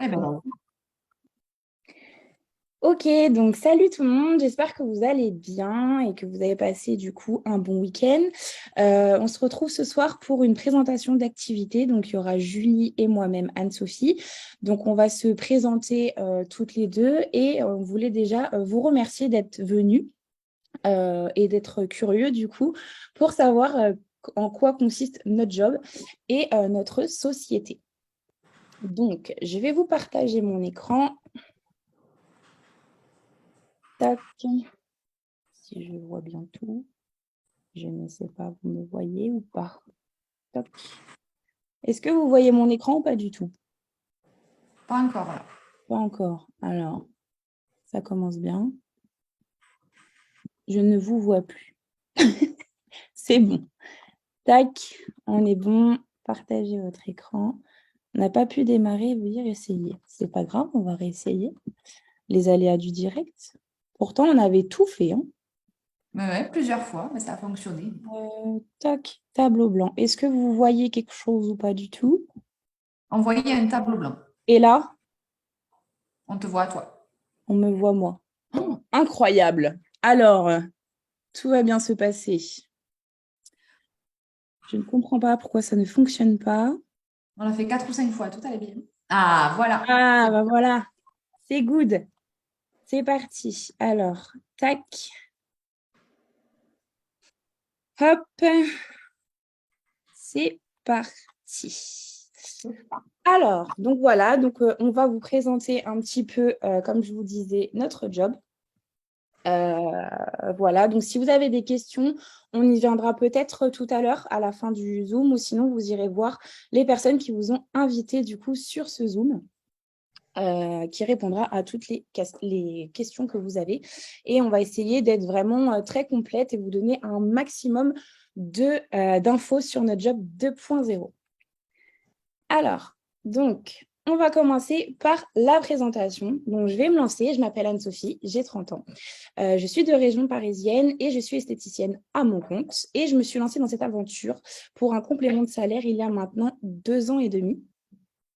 Eh ben, voilà. Ok, donc salut tout le monde, j'espère que vous allez bien et que vous avez passé du coup un bon week-end. On se retrouve ce soir pour une présentation d'activité, donc il y aura Julie et moi-même Anne-Sophie. Donc on va se présenter toutes les deux et on voulait déjà vous remercier d'être venus et d'être curieux du coup pour savoir en quoi consiste notre job et notre société. Donc je vais vous partager mon écran. Tac. Si je vois bien tout, je ne sais pas, vous me voyez ou pas? Toc. Est-ce que vous voyez mon écran ou pas du tout? Pas encore là. Pas encore. Alors, ça commence bien. Je ne vous vois plus. C'est bon. Tac, on est bon. Partagez votre écran. On n'a pas pu démarrer, veuillez réessayer. C'est pas grave, on va réessayer. Les aléas du direct. Pourtant, on avait tout fait, hein. Ouais, plusieurs fois, mais ça a fonctionné. Tac, tableau blanc. Est-ce que vous voyez quelque chose ou pas du tout? Envoyer un tableau blanc. Et là, On te voit, toi. on me voit moi. Oh, incroyable. Alors, tout va bien se passer. Je ne comprends pas pourquoi ça ne fonctionne pas. On l'a fait 4 ou 5 fois, tout allait bien. Ah, voilà. Ah, C'est bon. bah voilà, c'est good. C'est parti. Alors, tac, hop, c'est parti. Alors, donc voilà, donc on va vous présenter un petit peu, comme je vous disais, notre job. Voilà, donc si vous avez des questions, on y viendra peut-être tout à l'heure à la fin du Zoom ou sinon vous irez voir les personnes qui vous ont invité du coup sur ce Zoom. Qui répondra à toutes les questions que vous avez. Et on va essayer d'être vraiment très complète et vous donner un maximum d'infos sur notre job 2.0. Alors, donc, on va commencer par la présentation. Donc, je vais me lancer. Je m'appelle Anne-Sophie, j'ai 30 ans. Je suis de région parisienne et je suis esthéticienne à mon compte. Et je me suis lancée dans cette aventure pour un complément de salaire il y a maintenant 2 ans et demi.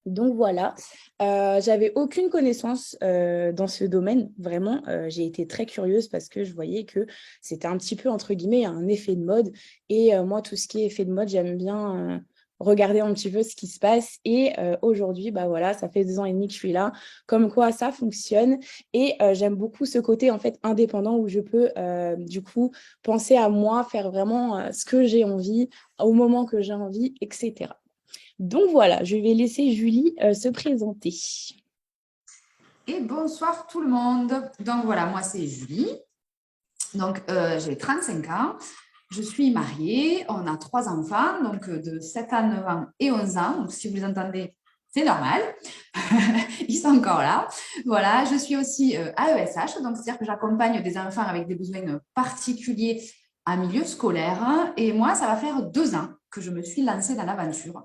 Donc voilà, j'avais aucune connaissance dans ce domaine, vraiment. J'ai été très curieuse parce que je voyais que c'était un petit peu, entre guillemets, un effet de mode. Et moi, tout ce qui est effet de mode, j'aime bien regarder un petit peu ce qui se passe. Et aujourd'hui, bah voilà, ça fait 2 ans et demi que je suis là, comme quoi ça fonctionne. Et j'aime beaucoup ce côté, en fait, indépendant où je peux, du coup, penser à moi, faire vraiment ce que j'ai envie, au moment que j'ai envie, etc. Donc voilà, je vais laisser Julie se présenter. Et bonsoir tout le monde. Donc voilà, moi c'est Julie. Donc j'ai 35 ans. Je suis mariée. On a 3 enfants, donc de 7 ans, 9 ans et 11 ans. Donc si vous les entendez, c'est normal. Ils sont encore là. Voilà, je suis aussi AESH, donc c'est-à-dire que j'accompagne des enfants avec des besoins particuliers en milieu scolaire. Et moi, ça va faire 2 ans que je me suis lancée dans l'aventure.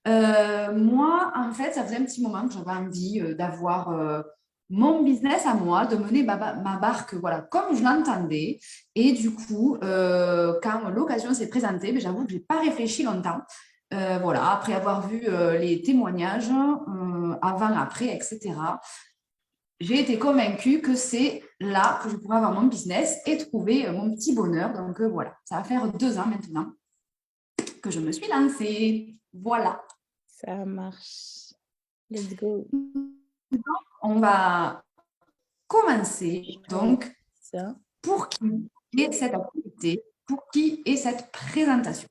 Moi, en fait, ça faisait un petit moment que j'avais envie d'avoir mon business à moi, de mener ma barque voilà, comme je l'entendais. Et du coup, quand l'occasion s'est présentée, ben, j'avoue que je n'ai pas réfléchi longtemps. Voilà, après avoir vu les témoignages avant, après, etc., j'ai été convaincue que c'est là que je pourrais avoir mon business et trouver mon petit bonheur. Donc voilà, ça va faire 2 ans maintenant que je me suis lancée. Voilà. Ça marche. Let's go. On va commencer. Donc, Ça. pour qui est cette activité? Pour qui est cette présentation?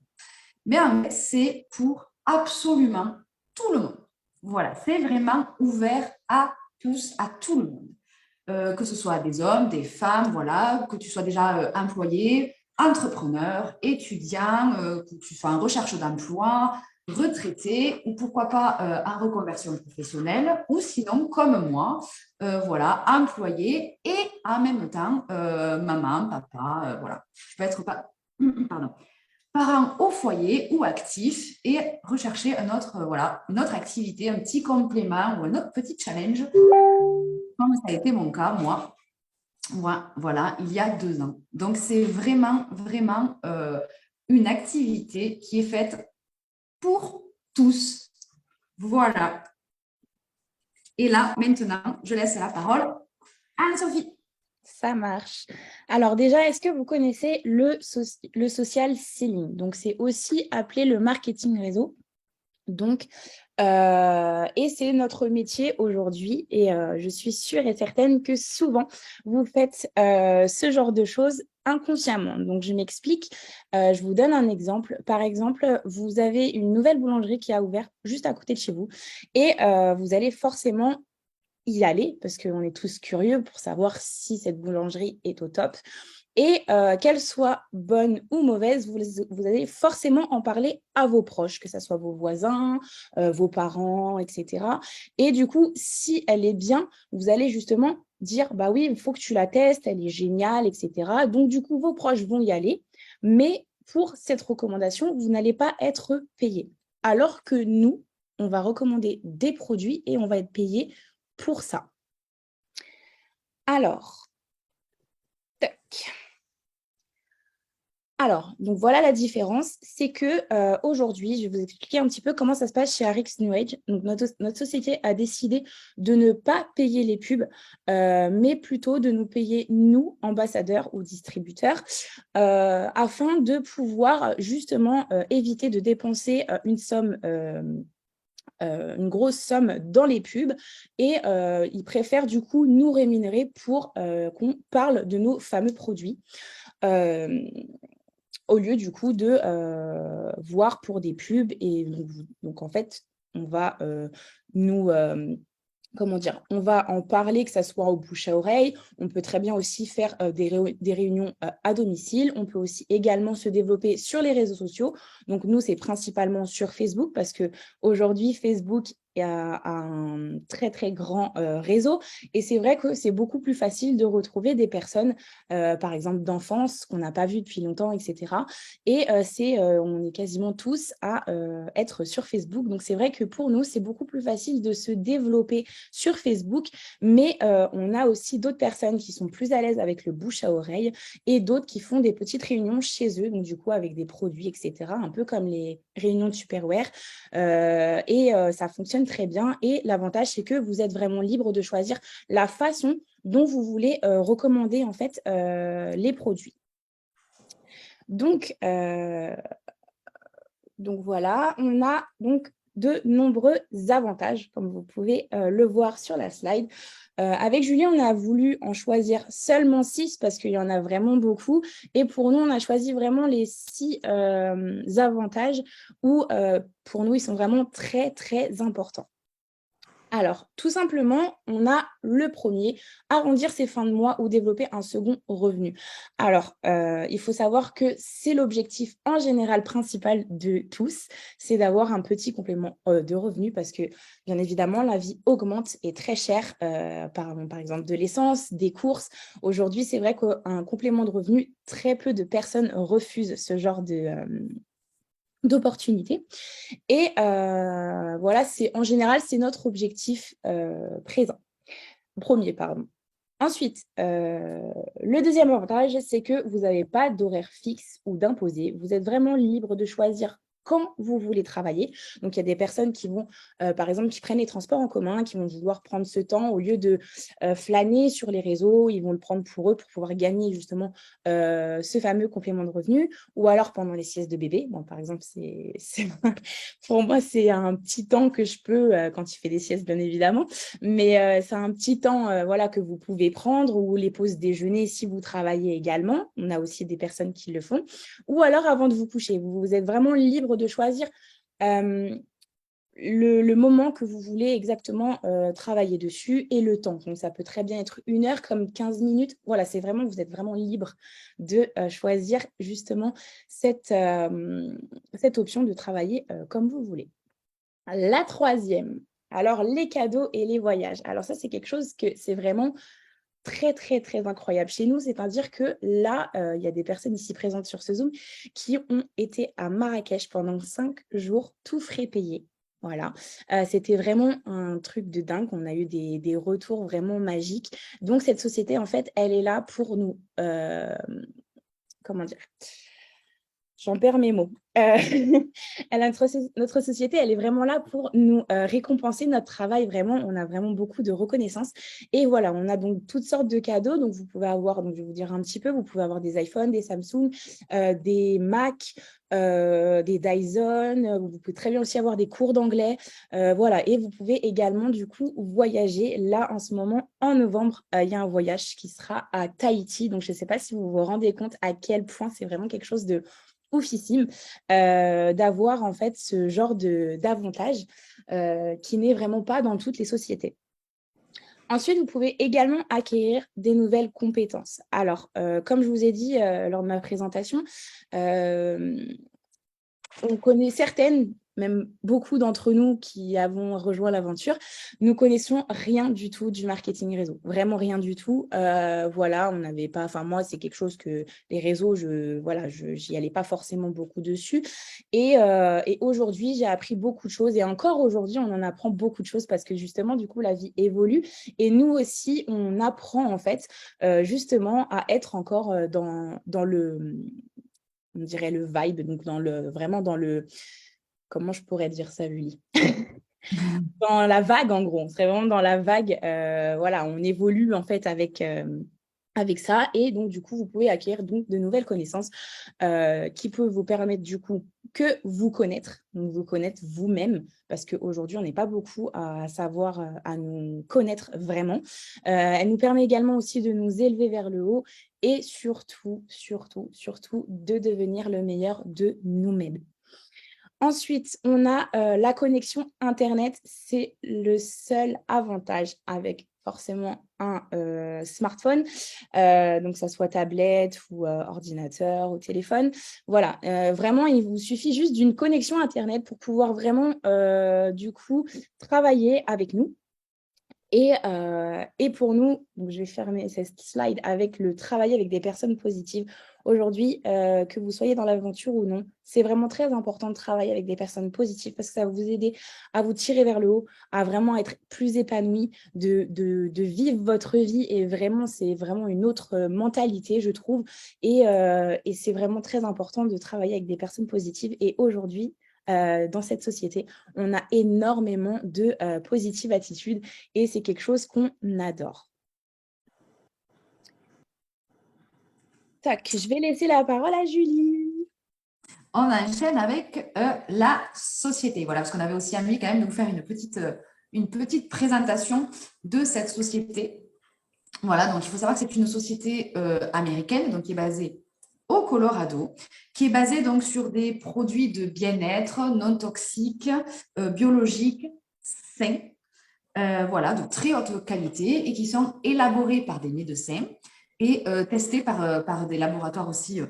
Mais en fait, c'est pour absolument tout le monde. Voilà, c'est vraiment ouvert à tous, à tout le monde. Que ce soit des hommes, des femmes, voilà, que tu sois déjà employé, entrepreneur, étudiant, que tu sois en recherche d'emploi, retraité ou pourquoi pas en reconversion professionnelle ou sinon comme moi, voilà, employé et en même temps maman, papa, voilà. Je peux être pas, pardon, parent au foyer ou actif et rechercher voilà, une autre activité, un petit complément ou un autre petit challenge, comme ça a été mon cas, moi, voilà, il y a 2 ans. Donc, c'est vraiment, vraiment une activité qui est faite pour tous. Voilà. Et là, maintenant, je laisse la parole à Anne-Sophie. Ça marche. Alors déjà, est-ce que vous connaissez le social selling? Donc, c'est aussi appelé le marketing réseau. Donc, et c'est notre métier aujourd'hui et je suis sûre et certaine que souvent, vous faites ce genre de choses inconsciemment. Donc, je m'explique. Je vous donne un exemple. Par exemple, vous avez une nouvelle boulangerie qui a ouvert juste à côté de chez vous et vous allez forcément y aller parce qu'on est tous curieux pour savoir si cette boulangerie est au top. Et qu'elle soit bonne ou mauvaise, vous allez forcément en parler à vos proches, que ce soit vos voisins, vos parents, etc. Et du coup, si elle est bien, vous allez justement dire, bah oui, il faut que tu la testes, elle est géniale, etc. Donc, du coup, vos proches vont y aller. Mais pour cette recommandation, vous n'allez pas être payé. Alors que nous, on va recommander des produits et on va être payé pour ça. Alors, tac. Alors, donc voilà la différence, c'est que aujourd'hui, je vais vous expliquer un petit peu comment ça se passe chez Arix New Age. Donc, notre société a décidé de ne pas payer les pubs, mais plutôt de nous payer, nous, ambassadeurs ou distributeurs, afin de pouvoir justement éviter de dépenser une grosse somme dans les pubs et ils préfèrent du coup nous rémunérer pour qu'on parle de nos fameux produits. Au lieu du coup de voir pour des pubs. Et donc en fait, on va nous... comment dire, on va en parler, que ça soit au bouche à oreille. On peut très bien aussi faire des réunions à domicile. On peut aussi également se développer sur les réseaux sociaux. Donc, nous, c'est principalement sur Facebook parce qu'aujourd'hui, Facebook a un très, très grand réseau. Et c'est vrai que c'est beaucoup plus facile de retrouver des personnes, par exemple, d'enfance qu'on n'a pas vues depuis longtemps, etc. Et on est quasiment tous à être sur Facebook. Donc, c'est vrai que pour nous, c'est beaucoup plus facile de se développer sur Facebook, mais on a aussi d'autres personnes qui sont plus à l'aise avec le bouche à oreille et d'autres qui font des petites réunions chez eux, donc du coup avec des produits, etc., un peu comme les réunions de Superware. Et ça fonctionne très bien. Et l'avantage, c'est que vous êtes vraiment libre de choisir la façon dont vous voulez recommander en fait les produits. Donc voilà, on a donc de nombreux avantages, comme vous pouvez le voir sur la slide. Avec Julie, on a voulu en choisir seulement 6 parce qu'il y en a vraiment beaucoup. Et pour nous, on a choisi vraiment les 6 avantages où, pour nous, ils sont vraiment très, très importants. Alors, tout simplement, on a le premier, arrondir ses fins de mois ou développer un second revenu. Alors, il faut savoir que c'est l'objectif en général principal de tous, c'est d'avoir un petit complément de revenu parce que, bien évidemment, la vie augmente et très chère, par exemple de l'essence, des courses. Aujourd'hui, c'est vrai qu'un complément de revenu, très peu de personnes refusent ce genre d'opportunités. Et voilà, en général, c'est notre objectif premier, pardon. Ensuite, le deuxième avantage, c'est que vous n'avez pas d'horaire fixe ou d'imposé. Vous êtes vraiment libre de choisir quand vous voulez travailler. Donc, il y a des personnes qui vont, par exemple, qui prennent les transports en commun, qui vont vouloir prendre ce temps au lieu de flâner sur les réseaux. Ils vont le prendre pour eux pour pouvoir gagner justement ce fameux complément de revenu. Ou alors pendant les siestes de bébé. Bon, par exemple, pour moi, c'est un petit temps que je peux, quand il fait des siestes, bien évidemment, mais c'est un petit temps voilà, que vous pouvez prendre, ou les pauses déjeuner si vous travaillez également. On a aussi des personnes qui le font. Ou alors avant de vous coucher. Vous êtes vraiment libre de choisir le moment que vous voulez exactement travailler dessus et le temps. Donc, ça peut très bien être 1 heure comme 15 minutes. Voilà, vous êtes vraiment libre de choisir justement cette option de travailler comme vous voulez. La troisième, alors les cadeaux et les voyages. Alors ça, c'est quelque chose que c'est vraiment très, très, très incroyable chez nous. C'est-à-dire que là, il y a des personnes ici présentes sur ce Zoom qui ont été à Marrakech pendant 5 jours, tout frais payés. Voilà, c'était vraiment un truc de dingue. On a eu des retours vraiment magiques. Donc, cette société, en fait, elle est là pour nous, comment dire, J'en perds mes mots. Notre société, elle est vraiment là pour nous récompenser notre travail. Vraiment, on a vraiment beaucoup de reconnaissance. Et voilà, on a donc toutes sortes de cadeaux. Donc, vous pouvez avoir, donc je vais vous dire un petit peu, vous pouvez avoir des iPhones, des Samsung, des Mac, des Dyson. Vous pouvez très bien aussi avoir des cours d'anglais. Voilà, et vous pouvez également, du coup, voyager. Là, en ce moment, en novembre, il y a un voyage qui sera à Tahiti. Donc, je ne sais pas si vous vous rendez compte à quel point c'est vraiment quelque chose de oufissime d'avoir en fait ce genre d'avantage qui n'est vraiment pas dans toutes les sociétés. Ensuite, vous pouvez également acquérir des nouvelles compétences. Alors, comme je vous ai dit lors de ma présentation, on connaît certaines, même beaucoup d'entre nous qui avons rejoint l'aventure, nous connaissons rien du tout du marketing réseau, vraiment rien du tout. Voilà, on n'avait pas, enfin moi c'est quelque chose que les réseaux, j'y allais pas forcément beaucoup dessus. Et aujourd'hui, j'ai appris beaucoup de choses et encore aujourd'hui, on en apprend beaucoup de choses parce que justement, du coup, la vie évolue et nous aussi, on apprend en fait justement à être encore dans le on dirait le vibe, donc vraiment dans le, comment je pourrais dire ça, Julie? Dans la vague, en gros. On serait vraiment dans la vague. Voilà, on évolue en fait avec ça. Et donc, du coup, vous pouvez acquérir donc de nouvelles connaissances qui peuvent vous permettre, du coup, que vous connaître, donc vous connaître vous-même, parce qu'aujourd'hui, on n'est pas beaucoup à savoir, à nous connaître vraiment. Elle nous permet également aussi de nous élever vers le haut et surtout, surtout, surtout, de devenir le meilleur de nous-mêmes. Ensuite, on a la connexion Internet. C'est le seul avantage avec forcément un smartphone, donc que ça soit tablette ou ordinateur ou téléphone. Voilà, vraiment, il vous suffit juste d'une connexion Internet pour pouvoir vraiment, du coup, travailler avec nous. Et pour nous, donc je vais fermer cette slide avec le travail avec des personnes positives. Aujourd'hui, que vous soyez dans l'aventure ou non, c'est vraiment très important de travailler avec des personnes positives parce que ça va vous aider à vous tirer vers le haut, à vraiment être plus épanoui, de vivre votre vie. Et vraiment, c'est vraiment une autre mentalité, je trouve. Et c'est vraiment très important de travailler avec des personnes positives. Et aujourd'hui, dans cette société, on a énormément de positive attitude et c'est quelque chose qu'on adore. Tac, je vais laisser la parole à Julie. On enchaîne avec la société. Voilà, parce qu'on avait aussi envie quand même de vous faire une petite présentation de cette société. Voilà, donc il faut savoir que c'est une société américaine, donc qui est basée au Colorado, qui est basée donc sur des produits de bien-être non toxiques, biologiques, sains, voilà, de très haute qualité et qui sont élaborés par des médecins et testés par des laboratoires aussi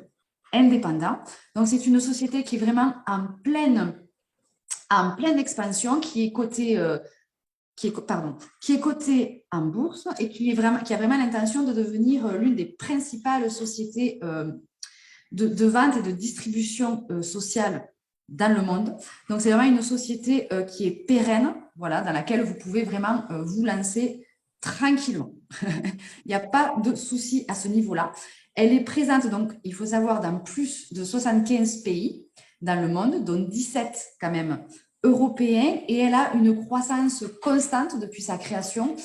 indépendants. Donc, c'est une société qui est vraiment en pleine expansion, qui est cotée en bourse et qui a vraiment l'intention de devenir l'une des principales sociétés de vente et de distribution sociale dans le monde. Donc, c'est vraiment une société qui est pérenne, voilà, dans laquelle vous pouvez vraiment vous lancer tranquillement. Il n'y a pas de souci à ce niveau-là. Elle est présente, donc, il faut savoir, dans plus de 75 pays dans le monde, dont 17 quand même européens, et elle a une croissance constante depuis sa création.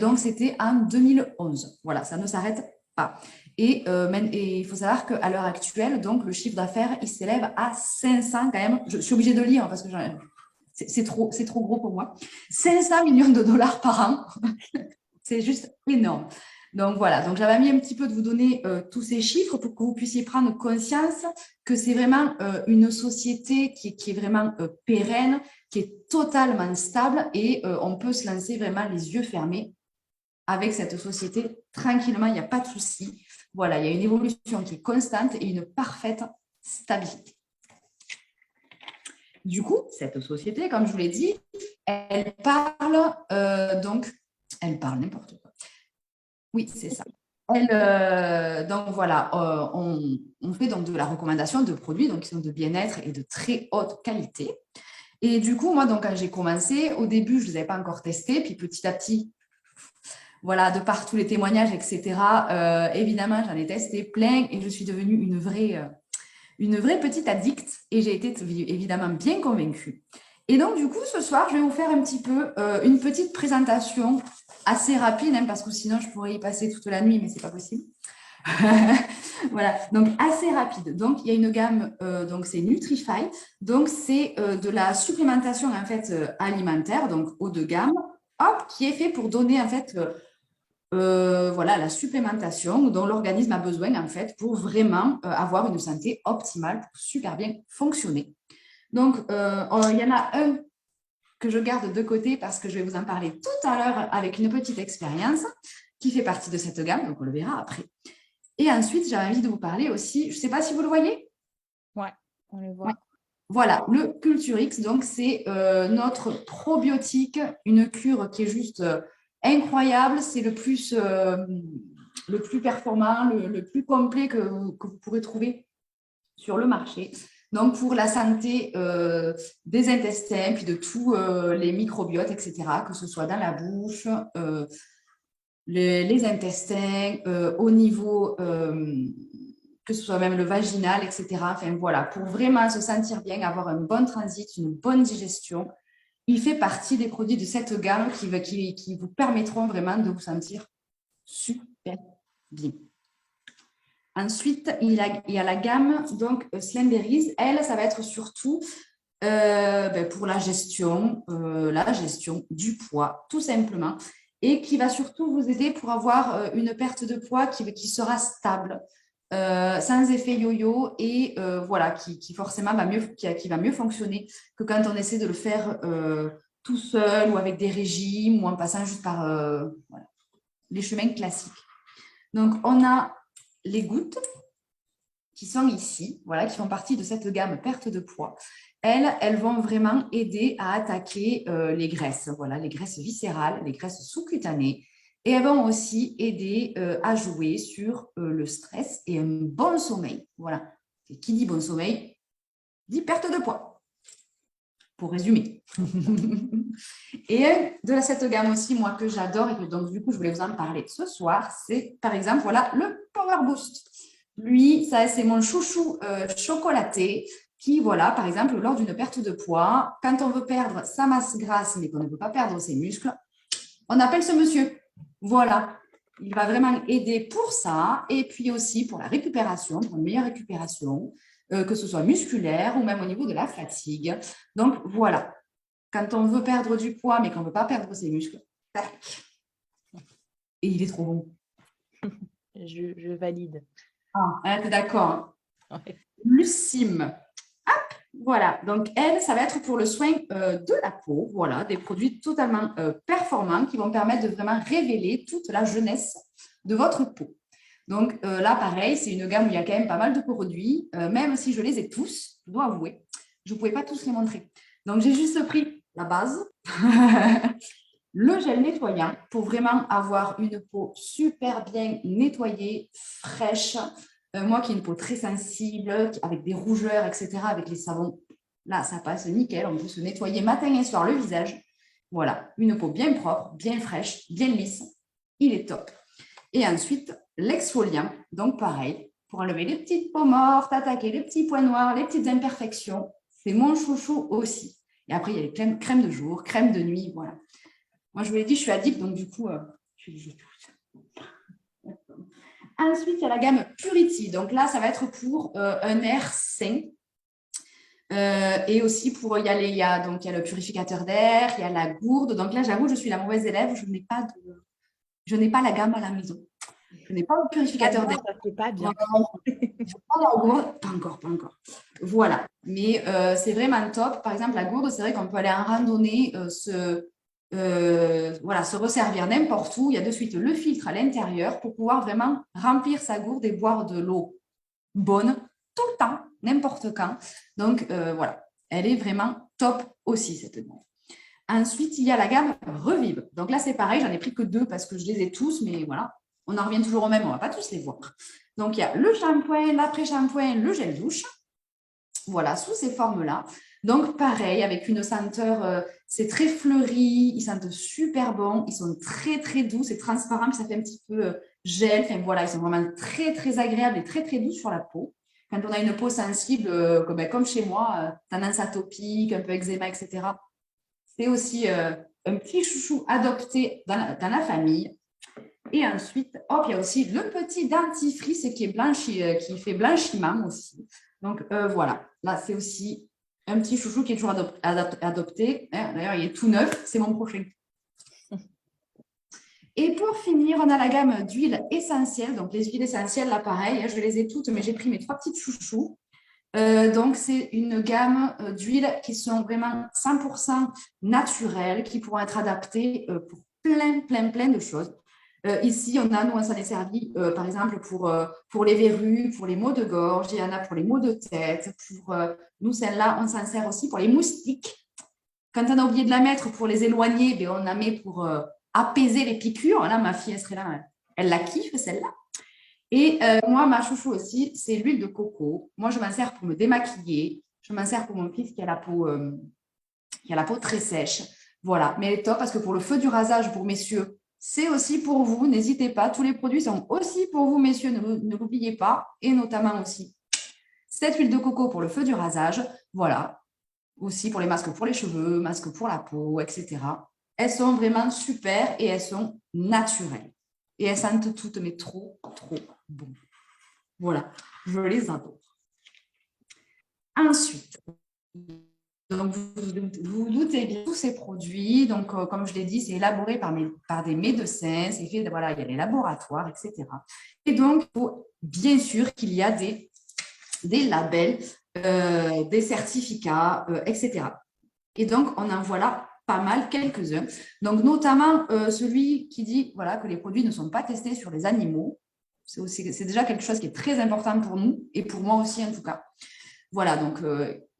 Donc, c'était en 2011. Voilà, ça ne s'arrête pas. Et il faut savoir qu'à l'heure actuelle, donc, le chiffre d'affaires, il s'élève à 500 quand même. Je suis obligée de lire parce que c'est trop gros pour moi. 500 millions de dollars par an. C'est juste énorme. Donc voilà, donc j'avais mis un petit peu de vous donner tous ces chiffres pour que vous puissiez prendre conscience que c'est vraiment une société qui est vraiment pérenne, qui est totalement stable et on peut se lancer vraiment les yeux fermés avec cette société tranquillement, il n'y a pas de souci. Voilà, il y a une évolution qui est constante et une parfaite stabilité. Du coup, cette société, comme je vous l'ai dit, elle parle elle parle n'importe quoi. Oui, c'est ça. Donc voilà, on fait donc de la recommandation de produits donc, qui sont de bien-être et de très haute qualité. Et du coup, moi, donc, quand j'ai commencé, au début, je ne les avais pas encore testés, puis petit à petit, voilà, de par tous les témoignages, etc., évidemment, j'en ai testé plein et je suis devenue une vraie petite addict et j'ai été évidemment bien convaincue. Et donc, du coup, ce soir, je vais vous faire un petit peu une petite présentation assez rapide, hein, parce que sinon, je pourrais y passer toute la nuit, mais ce n'est pas possible. Voilà, donc assez rapide. Donc, il y a une gamme, donc c'est Nutrify. Donc, c'est de la supplémentation en fait alimentaire, donc haut de gamme, hop, qui est fait pour donner en fait voilà, la supplémentation dont l'organisme a besoin en fait pour vraiment avoir une santé optimale, pour super bien fonctionner. Donc, il y en a un que je garde de côté parce que je vais vous en parler tout à l'heure avec une petite expérience qui fait partie de cette gamme, donc on le verra après. Et ensuite, j'ai envie de vous parler aussi, je ne sais pas si vous le voyez. Oui, on le voit. Voilà, le Culturix, donc c'est notre probiotique, une cure qui est juste incroyable. C'est le plus performant, le plus complet que vous pourrez trouver sur le marché. Donc, pour la santé des intestins, puis de tous les microbiotes, etc., que ce soit dans la bouche, les intestins, au niveau, que ce soit même le vaginal, etc. Enfin, voilà, pour vraiment se sentir bien, avoir un bon transit, une bonne digestion, il fait partie des produits de cette gamme qui vous permettront vraiment de vous sentir super bien. Ensuite, il y a la gamme donc Slenberries. Elle, ça va être surtout pour la gestion du poids, tout simplement, et qui va surtout vous aider pour avoir une perte de poids qui sera stable, sans effet yo-yo et voilà, qui forcément qui va mieux fonctionner que quand on essaie de le faire tout seul ou avec des régimes ou en passant juste par voilà, les chemins classiques. Donc, on a les gouttes qui sont ici, voilà, qui font partie de cette gamme perte de poids. Elles vont vraiment aider à attaquer les graisses, voilà, les graisses viscérales, les graisses sous-cutanées. Et elles vont aussi aider à jouer sur le stress et un bon sommeil. Voilà. Et qui dit bon sommeil, dit perte de poids. Pour résumer. Et de cette gamme aussi, moi, que j'adore et que donc, du coup, je voulais vous en parler ce soir, c'est, par exemple, voilà, le Power Boost. Lui, ça, c'est mon chouchou chocolaté qui, voilà, par exemple, lors d'une perte de poids, quand on veut perdre sa masse grasse, mais qu'on ne peut pas perdre ses muscles, on appelle ce monsieur. Voilà. Il va vraiment aider pour ça et puis aussi pour la récupération, pour une meilleure récupération, que ce soit musculaire ou même au niveau de la fatigue. Donc, voilà. Quand on veut perdre du poids, mais qu'on ne veut pas perdre ses muscles, tac. Et il est trop bon. Je valide. Ah, t'es d'accord, hein? Ouais. Lucime. Hop, voilà. Donc, elle, ça va être pour le soin de la peau. Voilà, des produits totalement performants qui vont permettre de vraiment révéler toute la jeunesse de votre peau. Donc, là, pareil, c'est une gamme où il y a quand même pas mal de produits. Même si je les ai tous, je dois avouer, je ne pouvais pas tous les montrer. Donc, j'ai juste pris la base, le gel nettoyant pour vraiment avoir une peau super bien nettoyée, fraîche. Moi qui ai une peau très sensible, avec des rougeurs, etc., avec les savons, là, ça passe nickel. On peut se nettoyer matin et soir le visage. Voilà, une peau bien propre, bien fraîche, bien lisse. Il est top. Et ensuite, l'exfoliant. Donc, pareil, pour enlever les petites peaux mortes, attaquer les petits points noirs, les petites imperfections. C'est mon chouchou aussi. Et après, il y a les crèmes de jour, crèmes de nuit, voilà. Moi, je vous l'ai dit, je suis addict, donc du coup, je les ai toutes. Ensuite, il y a la gamme Purity. Donc là, ça va être pour un air sain. Et aussi, il y a le purificateur d'air, il y a la gourde. Donc là, j'avoue, je suis la mauvaise élève. Je n'ai pas la gamme à la maison. Je n'ai pas le purificateur d'air. Ça ne fait pas bien. Pas encore. Voilà. Mais c'est vraiment top. Par exemple, la gourde, c'est vrai qu'on peut aller en randonnée, se resservir n'importe où. Il y a de suite le filtre à l'intérieur pour pouvoir vraiment remplir sa gourde et boire de l'eau bonne tout le temps, n'importe quand. Donc, voilà. Elle est vraiment top aussi, cette gamme. Ensuite, il y a la gamme Revive. Donc là, c'est pareil. J'en ai pris que 2 parce que je les ai tous, mais voilà. On en revient toujours au même, on ne va pas tous les voir. Donc, il y a le shampoing, l'après-shampoing, le gel douche. Voilà, sous ces formes-là. Donc, pareil, avec une senteur, c'est très fleuri, ils sentent super bon, ils sont très, très doux, c'est transparent, puis ça fait un petit peu gel. Enfin, voilà, ils sont vraiment très, très agréables et très, très doux sur la peau. quand on a une peau sensible, comme chez moi, tendance atopique, un peu eczéma, etc. C'est aussi un petit chouchou adopté dans la famille. Et ensuite, hop, il y a aussi le petit dentifrice qui est blanchi, qui fait blanchiment aussi. Donc voilà, là c'est aussi un petit chouchou qui est toujours adopté. D'ailleurs, il est tout neuf, c'est mon prochain. Et pour finir, on a la gamme d'huiles essentielles. Donc les huiles essentielles, là pareil, je les ai toutes, mais j'ai pris mes 3 petites chouchous. Donc, c'est une gamme d'huiles qui sont vraiment 100% naturelles, qui pourront être adaptées pour plein de choses. Ici, nous, on s'en est servi, par exemple, pour les verrues, pour les maux de gorge, il y en a pour les maux de tête. Nous, celle-là, on s'en sert aussi pour les moustiques. Quand on a oublié de la mettre pour les éloigner, ben, on la met pour apaiser les piqûres. Là, ma fille, elle serait là, elle la kiffe, celle-là. Et moi, ma chouchou aussi, c'est l'huile de coco. Moi, je m'en sers pour me démaquiller. Je m'en sers pour mon fils qui a la peau très sèche. Voilà, mais elle est top parce que pour le feu du rasage, pour messieurs, c'est aussi pour vous. N'hésitez pas, tous les produits sont aussi pour vous, messieurs, ne l'oubliez pas. Et notamment aussi cette huile de coco pour le feu du rasage. Voilà, aussi pour les masques pour les cheveux, masques pour la peau, etc. Elles sont vraiment super et elles sont naturelles. Et elles sentent toutes, mais trop bon. Voilà, je les adore. Ensuite, donc vous doutez bien tous ces produits. Donc, comme je l'ai dit, c'est élaboré par des médecins. C'est fait, voilà, il y a les laboratoires, etc. Et donc, bien sûr qu'il y a des labels, des certificats, etc. Et donc, on en voit là pas mal, quelques-uns. Donc, notamment celui qui dit voilà, que les produits ne sont pas testés sur les animaux. C'est déjà quelque chose qui est très important pour nous et pour moi aussi, en tout cas. Voilà, donc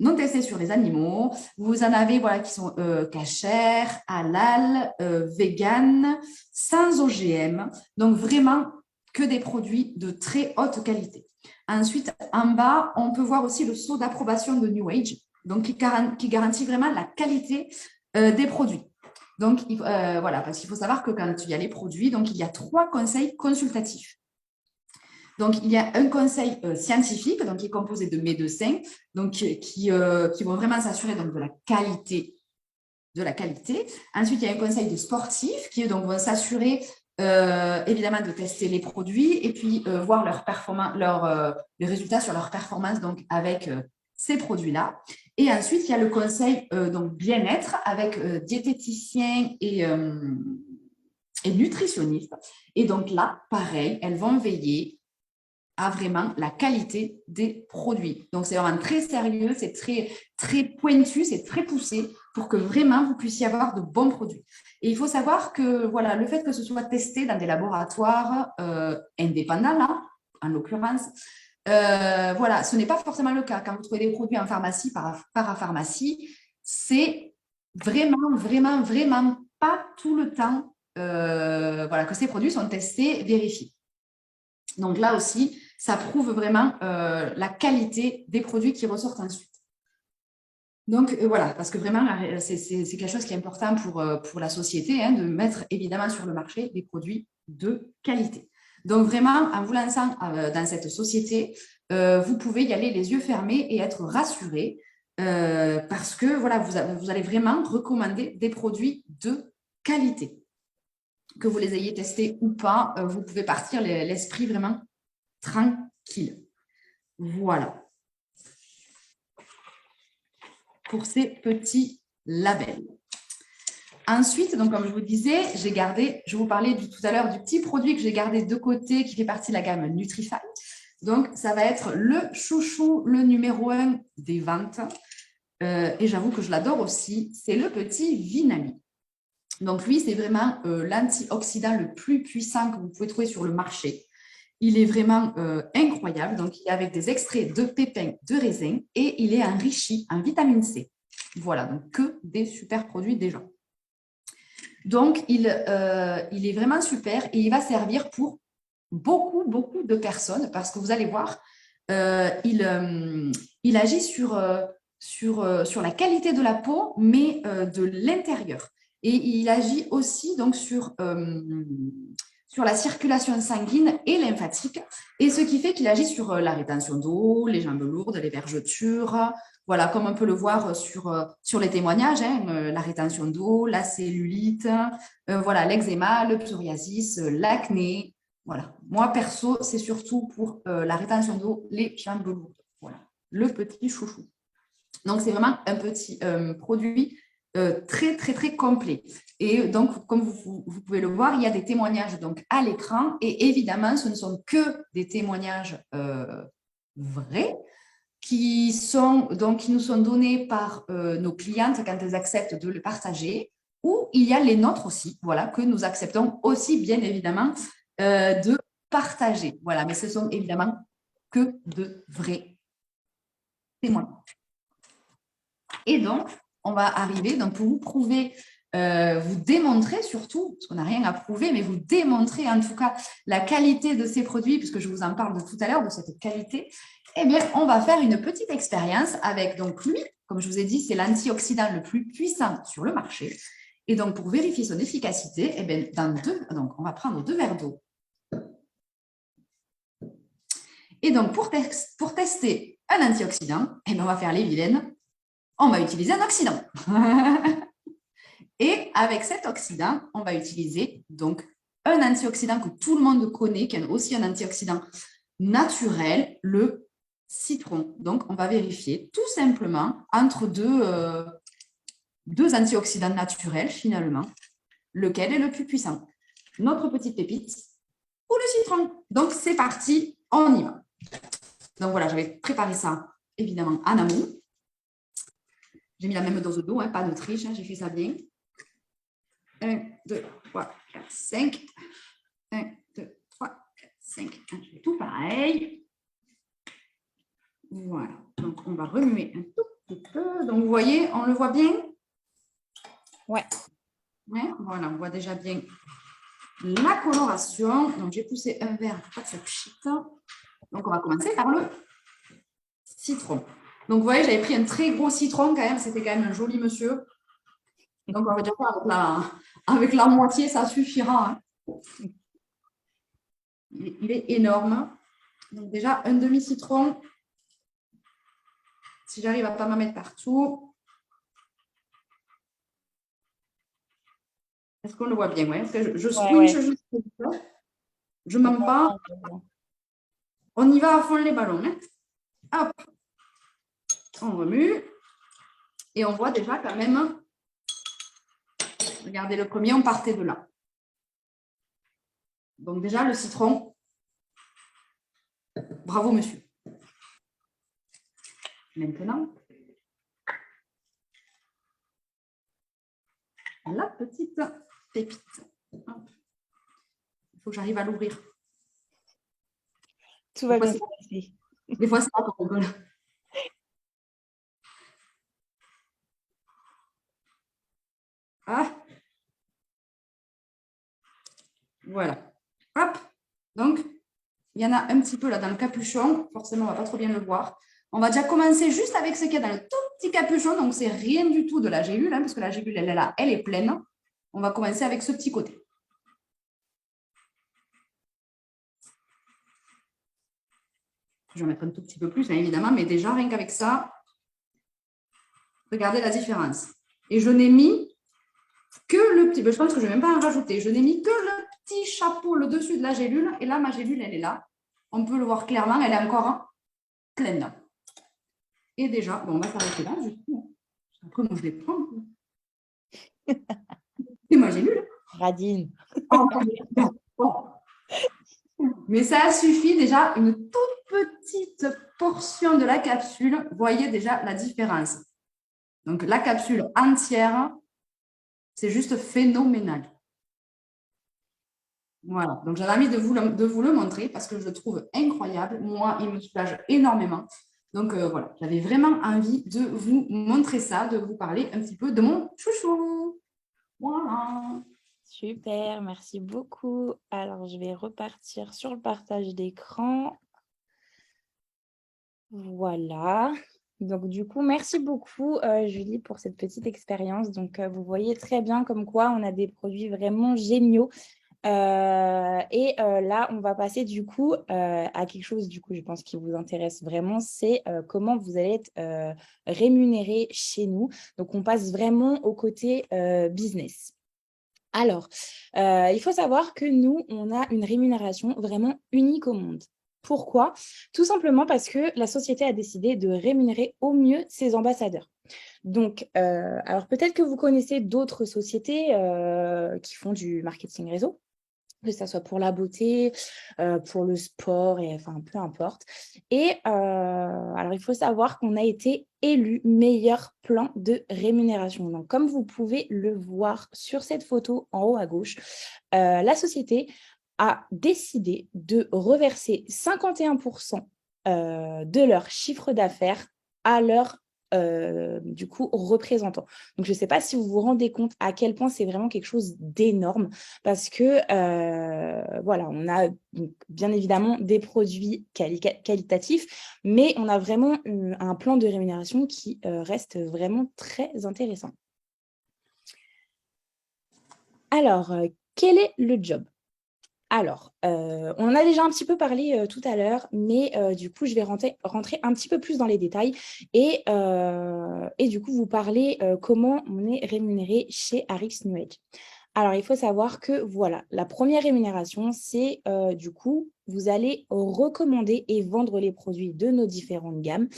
non testés sur les animaux. Vous en avez voilà, qui sont cachers, halal, vegan, sans OGM. Donc, vraiment que des produits de très haute qualité. Ensuite, en bas, on peut voir aussi le sceau d'approbation de New Age, donc qui garantit vraiment la qualité des produits. Donc, voilà, parce qu'il faut savoir que quand il y a les produits, donc il y a 3 conseils consultatifs. Donc, il y a un conseil scientifique, donc qui est composé de médecins, donc qui vont vraiment s'assurer donc de la qualité. Ensuite, il y a un conseil de sportifs qui donc vont s'assurer évidemment de tester les produits et puis voir les résultats sur leur performance donc avec ces produits-là. Et ensuite, il y a le conseil donc bien-être avec diététiciens et nutritionnistes. Et donc là, pareil, elles vont veiller à vraiment la qualité des produits. Donc, c'est vraiment très sérieux, c'est très pointu, c'est très poussé pour que vraiment vous puissiez avoir de bons produits. Et il faut savoir que voilà, le fait que ce soit testé dans des laboratoires indépendants, là, en l'occurrence, voilà, ce n'est pas forcément le cas. Quand vous trouvez des produits en pharmacie, parapharmacie, c'est vraiment pas tout le temps voilà, que ces produits sont testés, vérifiés. Donc là aussi, ça prouve vraiment la qualité des produits qui ressortent ensuite. Donc voilà, parce que vraiment, c'est quelque chose qui est important pour la société, hein, de mettre évidemment sur le marché des produits de qualité. Donc vraiment, en vous lançant dans cette société, vous pouvez y aller les yeux fermés et être rassuré parce que voilà, vous allez vraiment recommander des produits de qualité. Que vous les ayez testés ou pas, vous pouvez partir l'esprit vraiment tranquille. Voilà. Pour ces petits labels. Ensuite, donc comme je vous disais, je vous parlais tout à l'heure du petit produit que j'ai gardé de côté qui fait partie de la gamme Nutrify. Donc, ça va être le chouchou, le numéro 1 des ventes. Et j'avoue que je l'adore aussi. C'est le petit Vinali. Donc, lui, c'est vraiment l'antioxydant le plus puissant que vous pouvez trouver sur le marché. Il est vraiment incroyable. Donc, il est avec des extraits de pépins de raisin et il est enrichi en vitamine C. Voilà, donc que des super produits déjà. Donc, il est vraiment super et il va servir pour beaucoup de personnes parce que vous allez voir, il agit sur la qualité de la peau, mais de l'intérieur. Et il agit aussi donc sur sur la circulation sanguine et lymphatique, et ce qui fait qu'il agit sur la rétention d'eau, les jambes lourdes, les vergetures, voilà, comme on peut le voir sur les témoignages, la rétention d'eau, la cellulite, voilà, l'eczéma, le psoriasis, l'acné. Voilà. Moi, perso, c'est surtout pour la rétention d'eau, les jambes lourdes. Voilà, le petit chouchou. Donc, c'est vraiment un petit produit très, très, très complet. Et donc, comme vous pouvez le voir, il y a des témoignages donc, à l'écran. Et évidemment, ce ne sont que des témoignages vrais qui nous sont donnés par nos clientes quand elles acceptent de le partager. Ou il y a les nôtres aussi, voilà, que nous acceptons aussi, bien évidemment, de partager. Voilà, mais ce sont évidemment que de vrais témoignages. Et donc, on va arriver, donc pour vous prouver, vous démontrer surtout, parce qu'on n'a rien à prouver, mais vous démontrer en tout cas la qualité de ces produits, puisque je vous en parle de tout à l'heure, de cette qualité, eh bien, on va faire une petite expérience avec donc lui, comme je vous ai dit, c'est l'antioxydant le plus puissant sur le marché. Et donc, pour vérifier son efficacité, eh bien, donc, on va prendre 2 verres d'eau. Et donc, pour tester un antioxydant, eh bien, on va faire les vilaines. On va utiliser un oxydant. Et avec cet oxydant, on va utiliser donc un antioxydant que tout le monde connaît, qui est aussi un antioxydant naturel, le citron. Donc, on va vérifier tout simplement entre deux antioxydants naturels, finalement, lequel est le plus puissant. Notre petite pépite ou le citron. Donc, c'est parti, on y va. Donc, voilà, j'avais préparé ça, évidemment, en amont. J'ai mis la même dose d'eau, pas de triche, j'ai fait ça bien. 1, 2, 3, 4, 5. 1, 2, 3, 4, 5. Je fais tout pareil. Voilà. Donc, on va remuer un tout petit peu. Donc, vous voyez, on le voit bien? Ouais. Ouais, voilà, on voit déjà bien la coloration. Donc, j'ai poussé un verre pour pas que ça pchite. Donc, on va commencer par le citron. Donc, vous voyez, j'avais pris un très gros citron quand même. C'était quand même un joli monsieur. Donc, on va dire avec la moitié, ça suffira. Il est énorme. Donc, déjà, un demi-citron. Si j'arrive à ne pas m'en mettre partout. Est-ce qu'on le voit bien? Parce que je squinche juste un peu. Je ne mens pas. On y va à fond les ballons. Hop. On remue. Et on voit déjà quand même. Regardez, le premier, on partait de là. Donc déjà, le citron. Bravo, monsieur. Maintenant, la petite pépite. Hop. Il faut que j'arrive à l'ouvrir. Tout va bien se passer. Des fois, c'est pas comme on veut. Ah. Voilà. Hop. Donc, il y en a un petit peu là dans le capuchon. Forcément, on ne va pas trop bien le voir. On va déjà commencer juste avec ce qu'il y a dans le tout petit capuchon. Donc, c'est rien du tout de la gélule, parce que la gélule, elle est là, elle est pleine. On va commencer avec ce petit côté. Je vais en mettre un tout petit peu plus, évidemment, mais déjà, rien qu'avec ça, regardez la différence. Et je n'ai mis que le petit, je pense que je ne vais même pas en rajouter, je n'ai mis que le petit chapeau, le dessus de la gélule, et là, ma gélule, elle est là. On peut le voir clairement, elle est encore pleine. Et déjà, bon, on va s'arrêter là, du coup. Après, moi, je les prends. C'est ma gélule. Radine. Mais ça suffit déjà, une toute petite portion de la capsule. Vous voyez déjà la différence. Donc, la capsule entière, c'est juste phénoménal. Voilà, donc j'avais envie de vous le montrer parce que je le trouve incroyable. Moi, il me soulage énormément. Donc voilà, j'avais vraiment envie de vous montrer ça, de vous parler un petit peu de mon chouchou. Voilà. Super, merci beaucoup. Alors, je vais repartir sur le partage d'écran. Voilà. Donc, du coup, merci beaucoup, Julie, pour cette petite expérience. Donc, vous voyez très bien comme quoi on a des produits vraiment géniaux Là, on va passer du coup à quelque chose, du coup, je pense qui vous intéresse vraiment, c'est comment vous allez être rémunéré chez nous. Donc, on passe vraiment au côté business. Alors, il faut savoir que nous, on a une rémunération vraiment unique au monde. Pourquoi? Tout simplement parce que la société a décidé de rémunérer au mieux ses ambassadeurs. Donc, alors peut-être que vous connaissez d'autres sociétés qui font du marketing réseau, que ça soit pour la beauté, pour le sport, et enfin, peu importe. Alors, il faut savoir qu'on a été élu meilleur plan de rémunération. Donc, comme vous pouvez le voir sur cette photo en haut à gauche, la société a décidé de reverser 51% de leur chiffre d'affaires à leur du coup représentants. Donc, je ne sais pas si vous vous rendez compte à quel point c'est vraiment quelque chose d'énorme parce que voilà, on a donc, bien évidemment des produits qualitatifs, mais on a vraiment un plan de rémunération qui reste vraiment très intéressant. Alors, quel est le job? Alors, on en a déjà un petit peu parlé tout à l'heure, mais du coup, je vais rentrer un petit peu plus dans les détails et du coup, vous parler comment on est rémunéré chez Arix New Age. Alors, il faut savoir que, voilà, la première rémunération, c'est du coup, vous allez recommander et vendre les produits de nos différentes gammes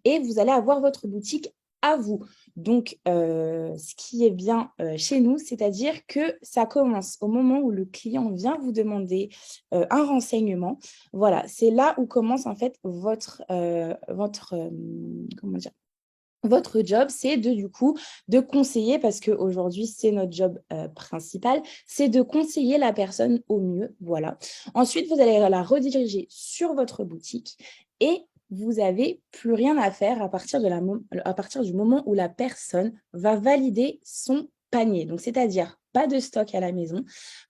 et vous allez avoir votre boutique à vous. Donc, ce qui est bien chez nous, c'est-à-dire que ça commence au moment où le client vient vous demander un renseignement. Voilà, c'est là où commence en fait comment dire, votre job, c'est du coup, de conseiller, parce qu'aujourd'hui, c'est notre job principal, c'est de conseiller la personne au mieux. Voilà. Ensuite, vous allez la rediriger sur votre boutique et vous n'avez plus rien à faire à partir du moment où la personne va valider son panier. Donc, c'est-à-dire pas de stock à la maison,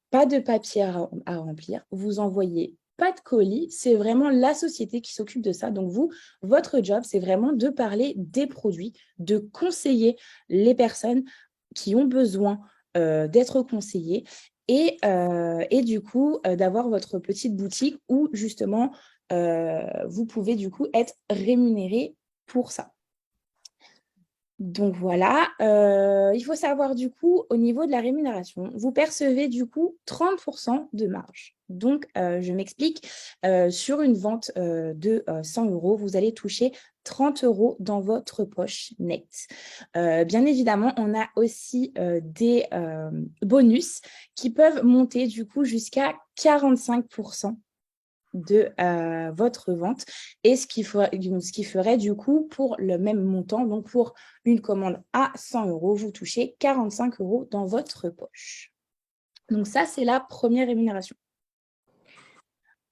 pas de papier à remplir, vous envoyez pas de colis, c'est vraiment la société qui s'occupe de ça. Donc vous, votre job, c'est vraiment de parler des produits, de conseiller les personnes qui ont besoin d'être conseillées et du coup d'avoir votre petite boutique où justement vous pouvez du coup être rémunéré pour ça. Donc voilà, il faut savoir du coup au niveau de la rémunération, vous percevez du coup 30% de marge. Donc je m'explique, sur une vente de 100 €, vous allez toucher 30 € dans votre poche nette. Bien évidemment, on a aussi des bonus qui peuvent monter du coup jusqu'à 45% de votre vente et ce qui ferait du coup pour le même montant, donc pour une commande à 100 €, vous touchez 45 € dans votre poche. Donc ça, c'est la première rémunération.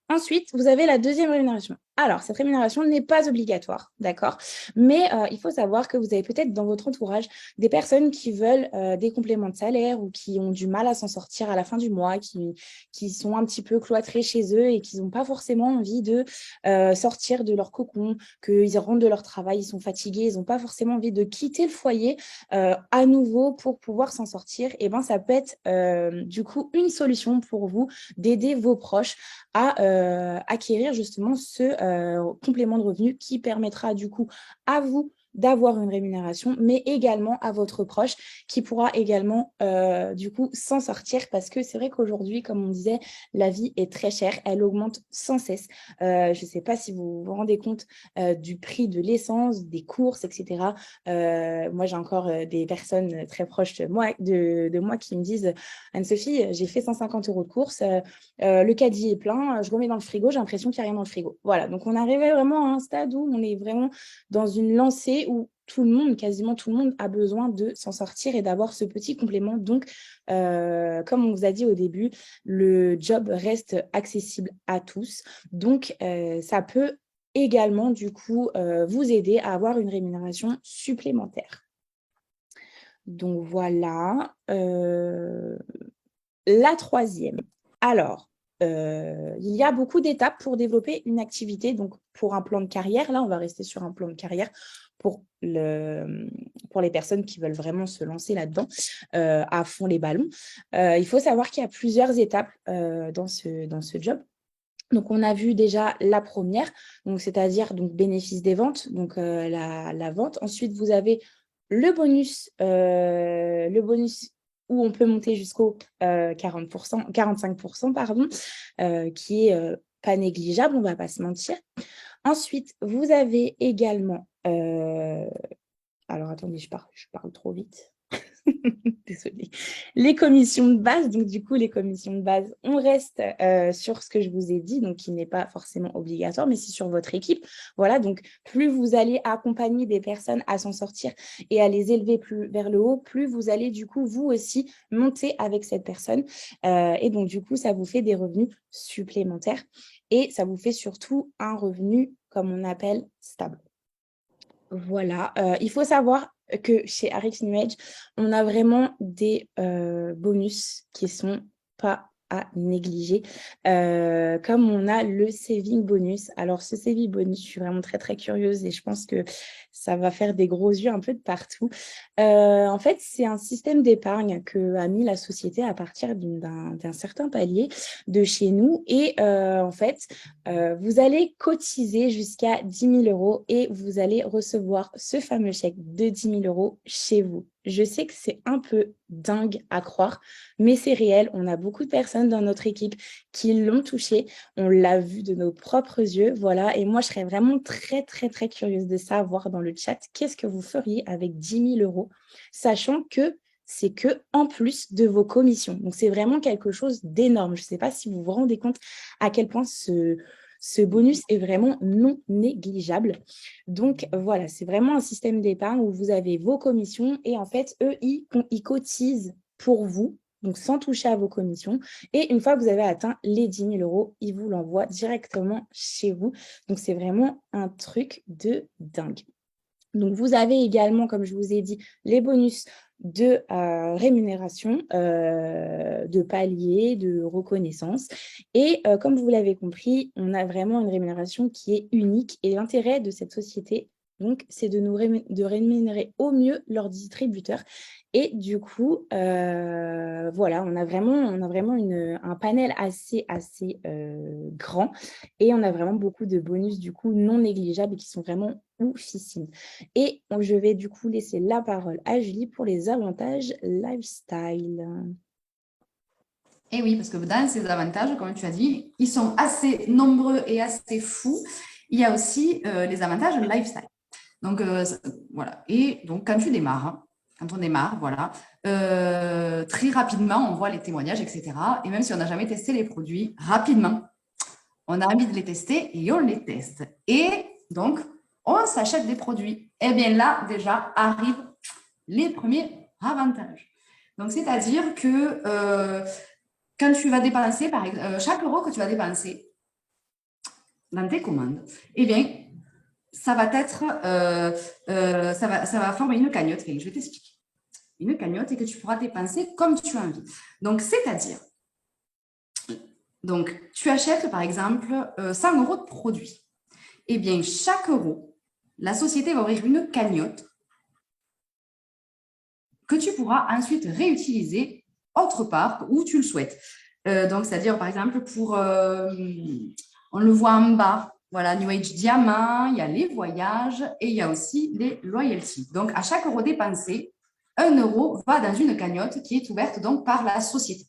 Ensuite, vous avez la deuxième rémunération. Alors, cette rémunération n'est pas obligatoire, d'accord? Mais il faut savoir que vous avez peut-être dans votre entourage des personnes qui veulent des compléments de salaire ou qui ont du mal à s'en sortir à la fin du mois, qui sont un petit peu cloîtrés chez eux et qui n'ont pas forcément envie de sortir de leur cocon, qu'ils rentrent de leur travail, ils sont fatigués, ils n'ont pas forcément envie de quitter le foyer à nouveau pour pouvoir s'en sortir. Et bien, ça peut être du coup une solution pour vous d'aider vos proches à acquérir justement ce complément de revenu qui permettra du coup à vous d'avoir une rémunération, mais également à votre proche qui pourra également du coup s'en sortir parce que c'est vrai qu'aujourd'hui, comme on disait, la vie est très chère, elle augmente sans cesse. Je ne sais pas si vous vous rendez compte du prix de l'essence, des courses, etc. Moi, j'ai encore des personnes très proches de moi qui me disent Anne-Sophie, j'ai fait 150 € de courses, le caddie est plein, je remets dans le frigo, j'ai l'impression qu'il n'y a rien dans le frigo. Voilà, donc on arrivait vraiment à un stade où on est vraiment dans une lancée où tout le monde, quasiment tout le monde, a besoin de s'en sortir et d'avoir ce petit complément. Donc, comme on vous a dit au début, le job reste accessible à tous. Donc, ça peut également, du coup, vous aider à avoir une rémunération supplémentaire. Donc, voilà. La troisième. Alors, il y a beaucoup d'étapes pour développer une activité. Donc, pour un plan de carrière, là, on va rester sur un plan de carrière. pour les personnes qui veulent vraiment se lancer là-dedans, à fond les ballons. Il faut savoir qu'il y a plusieurs étapes dans ce job. Donc, on a vu déjà la première, donc c'est-à-dire donc, bénéfice des ventes, donc la vente. Ensuite, vous avez le bonus où on peut monter jusqu'au 45%, pardon, qui est pas négligeable, on ne va pas se mentir. Ensuite, vous avez également... alors, attendez, je parle trop vite. Désolée. Les commissions de base, donc du coup, les commissions de base, on reste sur ce que je vous ai dit, donc qui n'est pas forcément obligatoire, mais c'est sur votre équipe. Voilà, donc plus vous allez accompagner des personnes à s'en sortir et à les élever plus vers le haut, plus vous allez du coup, vous aussi, monter avec cette personne. Et donc, du coup, ça vous fait des revenus supplémentaires et ça vous fait surtout un revenu, comme on appelle, stable. Voilà, il faut savoir que chez Arix New Age, on a vraiment des bonus qui ne sont pas à négliger, comme on a le saving bonus. Alors, ce saving bonus, je suis vraiment très, très curieuse et je pense que ça va faire des gros yeux un peu de partout. En fait, c'est un système d'épargne qu'a mis la société à partir d'un certain palier de chez nous. Et en fait, vous allez cotiser jusqu'à 10 000 € et vous allez recevoir ce fameux chèque de 10 000 € chez vous. Je sais que c'est un peu dingue à croire, mais c'est réel. On a beaucoup de personnes dans notre équipe qui l'ont touché. On l'a vu de nos propres yeux. Voilà. Et moi, je serais vraiment très, très, très curieuse de savoir dans le chat qu'est-ce que vous feriez avec 10 000 €, sachant que c'est que en plus de vos commissions. Donc, c'est vraiment quelque chose d'énorme. Je ne sais pas si vous vous rendez compte à quel point ce bonus est vraiment non négligeable. Donc, voilà, c'est vraiment un système d'épargne où vous avez vos commissions et en fait, eux, ils cotisent pour vous, donc sans toucher à vos commissions. Et une fois que vous avez atteint les 10 000 €, ils vous l'envoient directement chez vous. Donc, c'est vraiment un truc de dingue. Donc, vous avez également, comme je vous ai dit, les bonus de rémunération, de palier, de reconnaissance. Et comme vous l'avez compris, on a vraiment une rémunération qui est unique. Et l'intérêt de cette société, donc, c'est de rémunérer au mieux leurs distributeurs. Et du coup, voilà, on a vraiment un panel assez grand. Et on a vraiment beaucoup de bonus, du coup, non négligeables et qui sont vraiment oufissimes. Et je vais du coup laisser la parole à Julie pour les avantages lifestyle. Et oui, parce que dans ces avantages, comme tu as dit, ils sont assez nombreux et assez fous. Il y a aussi les avantages lifestyle. Donc, voilà. Et donc, quand tu démarres, quand on démarre, voilà, très rapidement, on voit les témoignages, etc. Et même si on n'a jamais testé les produits, rapidement, on a envie de les tester et on les teste. Et donc, on s'achète des produits. Et bien là, déjà, arrivent les premiers avantages. Donc, c'est-à-dire que quand tu vas dépenser, par exemple, chaque euro que tu vas dépenser dans tes commandes, eh bien, ça va être, ça va former une cagnotte. Enfin, je vais t'expliquer. Une cagnotte et que tu pourras dépenser comme tu as envie. Donc, c'est-à-dire, donc, tu achètes, par exemple, 100 € de produits. Eh bien, chaque euro, la société va ouvrir une cagnotte que tu pourras ensuite réutiliser autre part où tu le souhaites. Donc, c'est-à-dire, par exemple, on le voit en bas, voilà, New Age Diamant, il y a les voyages et il y a aussi les loyalties. Donc, à chaque euro dépensé, 1 euro va dans une cagnotte qui est ouverte donc par la société.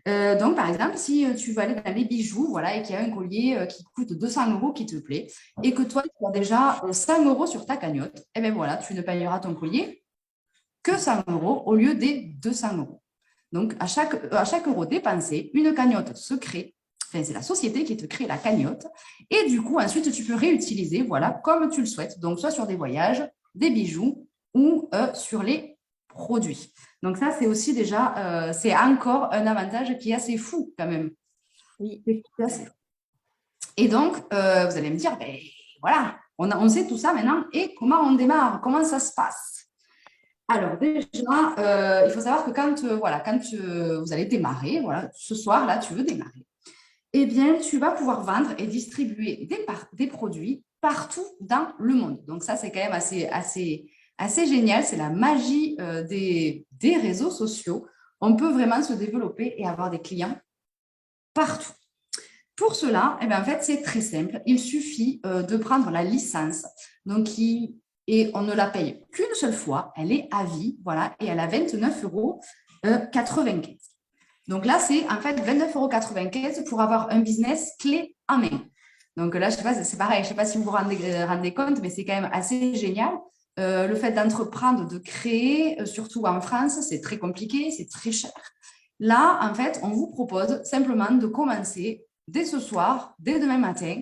Donc, par exemple, si tu veux aller dans les bijoux, voilà, et qu'il y a un collier qui coûte 200 € qui te plaît, et que toi, tu as déjà 100 € sur ta cagnotte, eh bien voilà, tu ne payeras ton collier que 100 € au lieu des 200 €. Donc, à chaque euro dépensé, une cagnotte se crée. Enfin, c'est la société qui te crée la cagnotte. Et du coup, ensuite, tu peux réutiliser, voilà, comme tu le souhaites. Donc, soit sur des voyages, des bijoux ou sur les produits. Donc, ça, c'est aussi déjà, c'est encore un avantage qui est assez fou quand même. Oui. Et donc, vous allez me dire, ben voilà, on sait tout ça maintenant. Et comment on démarre? Comment ça se passe? Alors déjà, il faut savoir que quand vous allez démarrer, voilà, ce soir, là, tu veux démarrer, eh bien, tu vas pouvoir vendre et distribuer des produits partout dans le monde. Donc ça, c'est quand même assez génial. C'est la magie des réseaux sociaux. On peut vraiment se développer et avoir des clients partout. Pour cela, eh bien, en fait, c'est très simple. Il suffit de prendre la licence. Donc, et on ne la paye qu'une seule fois. Elle est à vie, voilà, et elle a 29,95 €. Donc là, c'est en fait 29,95 € pour avoir un business clé en main. Donc là, je sais pas, c'est pareil, je ne sais pas si vous vous rendez compte, mais c'est quand même assez génial. Le fait d'entreprendre, de créer, surtout en France, c'est très compliqué, c'est très cher. Là, en fait, on vous propose simplement de commencer dès ce soir, dès demain matin,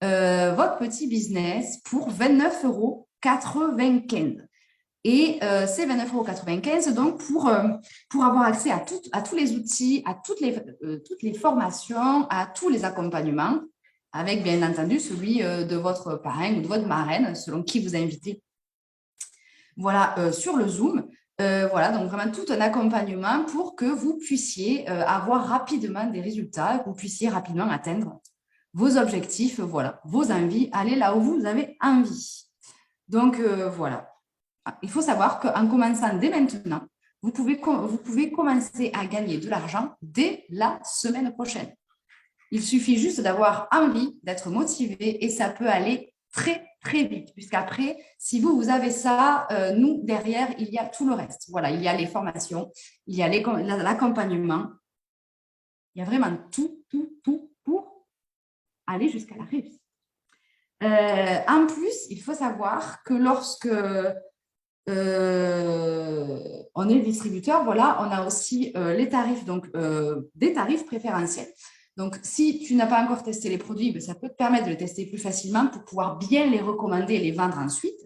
votre petit business pour 29,95 €. Et c'est 29,95 € donc pour avoir accès à tous les outils, à toutes les formations, à tous les accompagnements, avec bien entendu celui de votre parrain ou de votre marraine, selon qui vous invitez. Voilà, sur le Zoom. Voilà, donc vraiment tout un accompagnement pour que vous puissiez avoir rapidement des résultats, que vous puissiez rapidement atteindre vos objectifs, voilà, vos envies, aller là où vous avez envie. Donc, voilà. Il faut savoir qu'en commençant dès maintenant, vous pouvez commencer à gagner de l'argent dès la semaine prochaine. Il suffit juste d'avoir envie, d'être motivé et ça peut aller très, très vite. Puisqu'après, si vous avez ça, nous, derrière, il y a tout le reste. Voilà, il y a les formations, il y a l'accompagnement. Il y a vraiment tout pour aller jusqu'à la réussite. En plus, il faut savoir que lorsque on est distributeur, voilà, on a aussi les tarifs, donc des tarifs préférentiels. Donc, si tu n'as pas encore testé les produits, ben, ça peut te permettre de les tester plus facilement pour pouvoir bien les recommander et les vendre ensuite.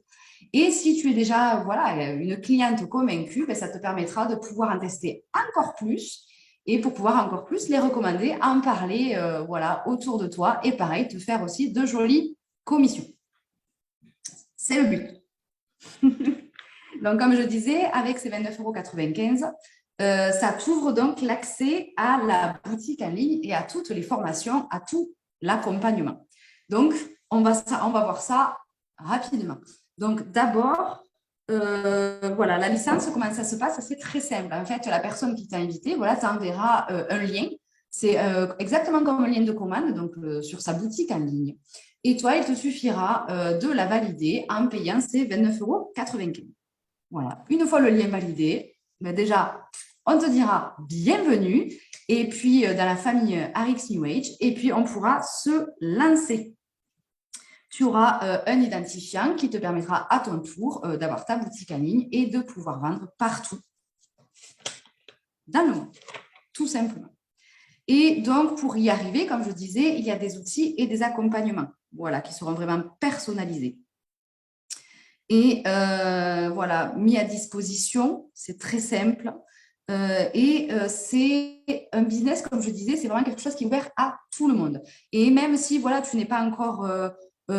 Et si tu es déjà voilà, une cliente convaincue, ben, ça te permettra de pouvoir en tester encore plus et pour pouvoir encore plus les recommander, en parler voilà, autour de toi et pareil, te faire aussi de jolies commissions. C'est le but. Donc, comme je disais, avec ces 29,95 €, ça t'ouvre donc l'accès à la boutique en ligne et à toutes les formations, à tout l'accompagnement. Donc, on va voir ça rapidement. Donc, d'abord, voilà, la licence, comment ça se passe? C'est très simple. En fait, la personne qui t'a invité, voilà, t'enverra un lien. C'est exactement comme un lien de commande, donc sur sa boutique en ligne. Et toi, il te suffira de la valider en payant ces 29,95 €. Voilà. Une fois le lien validé, ben déjà, on te dira bienvenue et puis dans la famille RX New Age et puis on pourra se lancer. Tu auras un identifiant qui te permettra à ton tour d'avoir ta boutique en ligne et de pouvoir vendre partout dans le monde, tout simplement. Et donc, pour y arriver, comme je disais, il y a des outils et des accompagnements, voilà, qui seront vraiment personnalisés. Et voilà, mis à disposition, c'est très simple. C'est un business, comme je disais, c'est vraiment quelque chose qui est ouvert à tout le monde. Et même si voilà, tu n'es pas encore,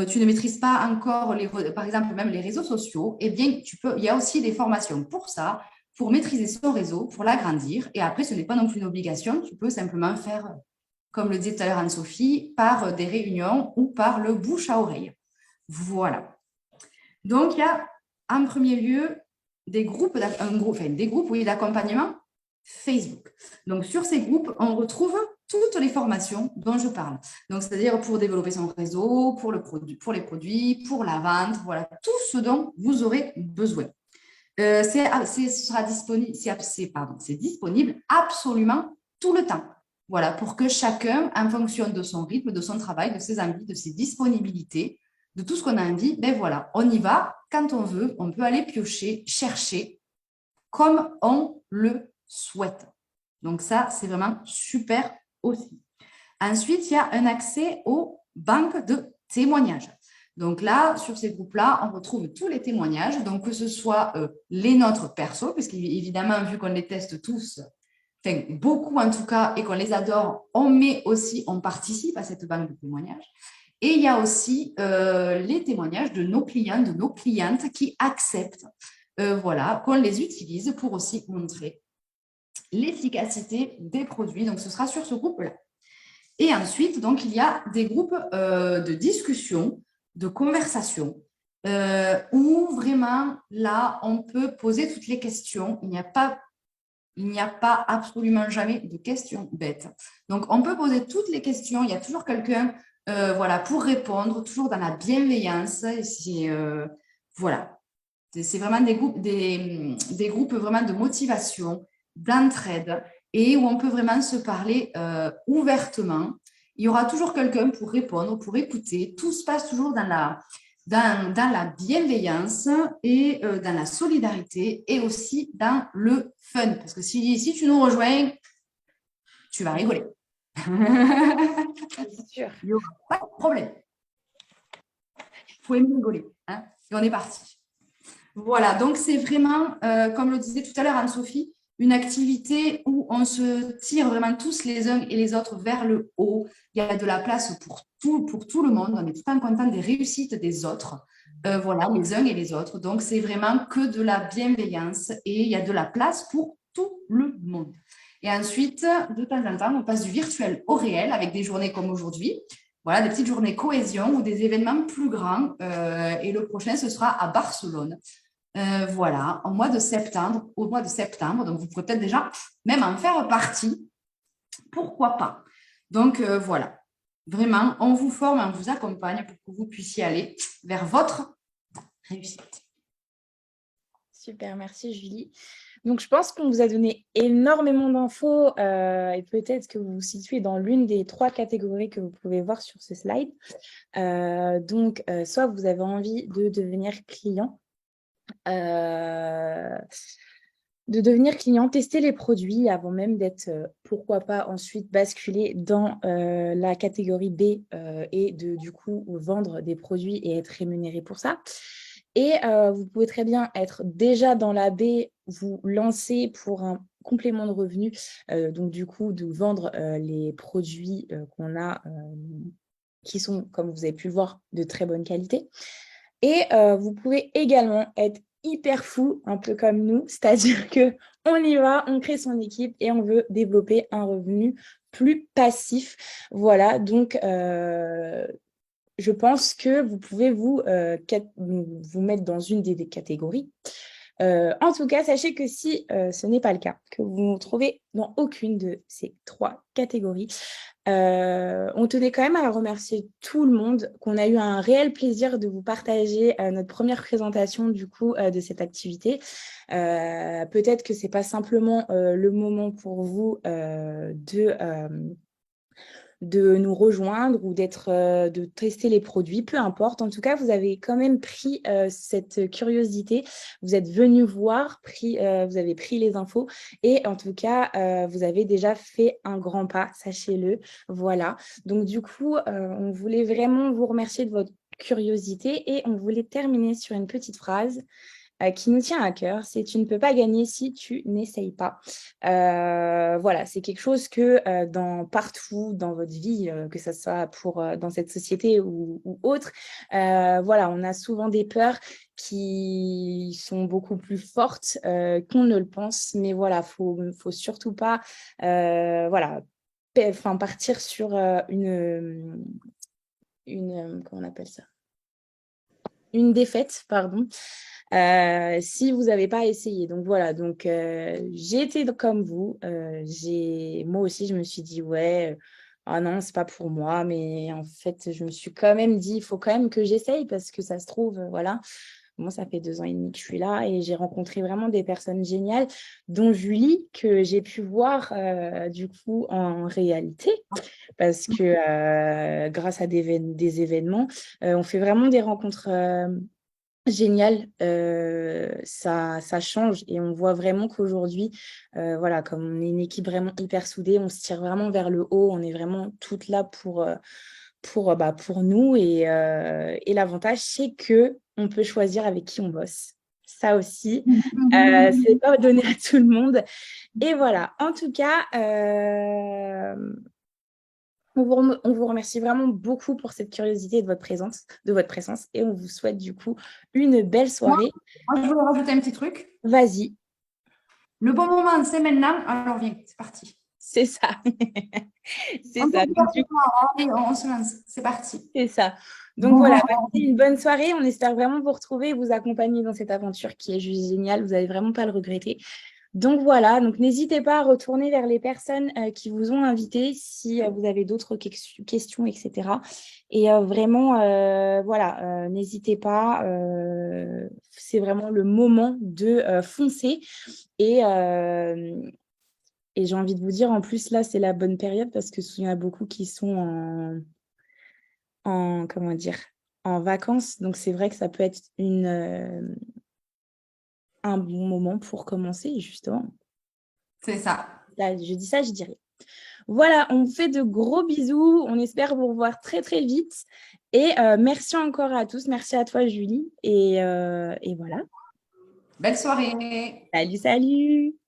tu ne maîtrises pas encore, par exemple, même les réseaux sociaux, eh bien, il y a aussi des formations pour ça, pour maîtriser son réseau, pour l'agrandir. Et après, ce n'est pas non plus une obligation, tu peux simplement faire, comme le disait tout à l'heure Anne-Sophie, par des réunions ou par le bouche à oreille. Voilà. Donc, il y a en premier lieu des groupes d'accompagnement Facebook. Donc, sur ces groupes, on retrouve toutes les formations dont je parle. Donc, c'est-à-dire pour développer son réseau, pour les produits, pour la vente, voilà, tout ce dont vous aurez besoin. C'est disponible absolument tout le temps. Voilà, pour que chacun, en fonction de son rythme, de son travail, de ses envies, de ses disponibilités, de tout ce qu'on a envie, ben voilà, on y va quand on veut, on peut aller piocher, chercher comme on le souhaite. Donc ça, c'est vraiment super aussi. Ensuite, il y a un accès aux banques de témoignages. Donc là, sur ces groupes-là, on retrouve tous les témoignages, donc que ce soit les nôtres perso, puisqu'évidemment, vu qu'on les teste tous, enfin beaucoup en tout cas, et qu'on les adore, on participe à cette banque de témoignages. Et il y a aussi les témoignages de nos clients, de nos clientes qui acceptent voilà, qu'on les utilise pour aussi montrer l'efficacité des produits. Donc, ce sera sur ce groupe-là. Et ensuite, donc, il y a des groupes de discussion, de conversation, où vraiment, là, on peut poser toutes les questions. Il n'y a pas absolument jamais de questions bêtes. Donc, on peut poser toutes les questions. Il y a toujours quelqu'un voilà, pour répondre, toujours dans la bienveillance. Voilà. C'est vraiment des groupes vraiment de motivation, d'entraide, et où on peut vraiment se parler ouvertement. Il y aura toujours quelqu'un pour répondre, pour écouter. Tout se passe toujours dans la bienveillance et dans la solidarité et aussi dans le fun. Parce que si tu nous rejoins, tu vas rigoler. C'est sûr. Il n'y aura pas de problème. Il faut aimer rigoler. Hein, et on est parti. Voilà, donc c'est vraiment, comme le disait tout à l'heure Anne-Sophie, une activité où on se tire vraiment tous les uns et les autres vers le haut. Il y a de la place pour tout le monde. On est tout le temps content des réussites des autres. Voilà, les uns et les autres. Donc, c'est vraiment que de la bienveillance et il y a de la place pour tout le monde. Et ensuite, de temps en temps, on passe du virtuel au réel avec des journées comme aujourd'hui. Voilà, des petites journées cohésion ou des événements plus grands. Et le prochain, ce sera à Barcelone. Voilà, au mois de septembre. Donc, vous pourrez peut-être déjà même en faire partie. Pourquoi pas? Donc, voilà. Vraiment, on vous forme, on vous accompagne pour que vous puissiez aller vers votre réussite. Super, merci Julie. Donc, je pense qu'on vous a donné énormément d'infos et peut-être que vous vous situez dans l'une des 3 catégories que vous pouvez voir sur ce slide. Donc, soit vous avez envie de devenir client, tester les produits avant même d'être, pourquoi pas, ensuite basculer dans la catégorie B et du coup, vendre des produits et être rémunéré pour ça. Et vous pouvez très bien être déjà dans la B, vous lancer pour un complément de revenu, donc du coup, de vendre les produits qu'on a, qui sont, comme vous avez pu le voir, de très bonne qualité. Et vous pouvez également être hyper fou, un peu comme nous, c'est-à-dire qu'on y va, on crée son équipe et on veut développer un revenu plus passif. Voilà, donc je pense que vous pouvez vous mettre dans une des catégories. En tout cas, sachez que si ce n'est pas le cas, que vous vous trouvez dans aucune de ces 3 catégories, on tenait quand même à remercier tout le monde, qu'on a eu un réel plaisir de vous partager notre première présentation du coup de cette activité. Peut-être que ce n'est pas simplement le moment pour vous de nous rejoindre ou de tester les produits, peu importe. En tout cas, vous avez quand même pris cette curiosité, vous êtes venu voir, vous avez pris les infos et en tout cas, vous avez déjà fait un grand pas, sachez-le. Voilà. Donc du coup, on voulait vraiment vous remercier de votre curiosité et on voulait terminer sur une petite phrase qui nous tient à cœur, c'est tu ne peux pas gagner si tu n'essayes pas. Voilà, c'est quelque chose que partout dans votre vie, que ce soit dans cette société ou autre, voilà, on a souvent des peurs qui sont beaucoup plus fortes qu'on ne le pense, mais voilà, faut surtout pas voilà, partir sur comment on appelle ça? Une défaite, pardon. Si vous n'avez pas essayé. Donc voilà, donc j'ai été comme vous. Moi aussi, je me suis dit, ouais, ah non, c'est pas pour moi. Mais en fait, je me suis quand même dit, il faut quand même que j'essaye parce que ça se trouve, voilà. Moi, ça fait 2 ans et demi que je suis là et j'ai rencontré vraiment des personnes géniales, dont Julie, que j'ai pu voir du coup en réalité, parce que grâce à des événements, on fait vraiment des rencontres génial, ça change et on voit vraiment qu'aujourd'hui, voilà, comme on est une équipe vraiment hyper soudée, on se tire vraiment vers le haut, on est vraiment toutes là pour nous et l'avantage, c'est qu'on peut choisir avec qui on bosse. Ça aussi, c'est pas donné à tout le monde. Et voilà, en tout cas, on vous remercie vraiment beaucoup pour cette curiosité et de votre présence et on vous souhaite du coup une belle soirée. Moi, je voulais rajouter un petit truc. Vas-y. Le bon moment, c'est maintenant. Alors, viens, c'est parti. C'est ça. C'est On peut ça. le Donc, faire du ce soir. Allez, on se lance. C'est parti. C'est ça. Donc voilà, passez une bonne soirée. On espère vraiment vous retrouver et vous accompagner dans cette aventure qui est juste géniale. Vous n'allez vraiment pas le regretter. Donc voilà, donc n'hésitez pas à retourner vers les personnes qui vous ont invité si vous avez d'autres questions, etc. Et vraiment, voilà, n'hésitez pas. C'est vraiment le moment de foncer. Et, et j'ai envie de vous dire, en plus, là, c'est la bonne période parce qu'il y en a beaucoup qui sont comment dire, en vacances. Donc, c'est vrai que ça peut être un bon moment pour commencer, justement. C'est ça. Là, je dis ça, je dis rien. Voilà, on vous fait de gros bisous. On espère vous revoir très, très vite. Et merci encore à tous. Merci à toi, Julie. Et voilà. Belle soirée. Salut, salut.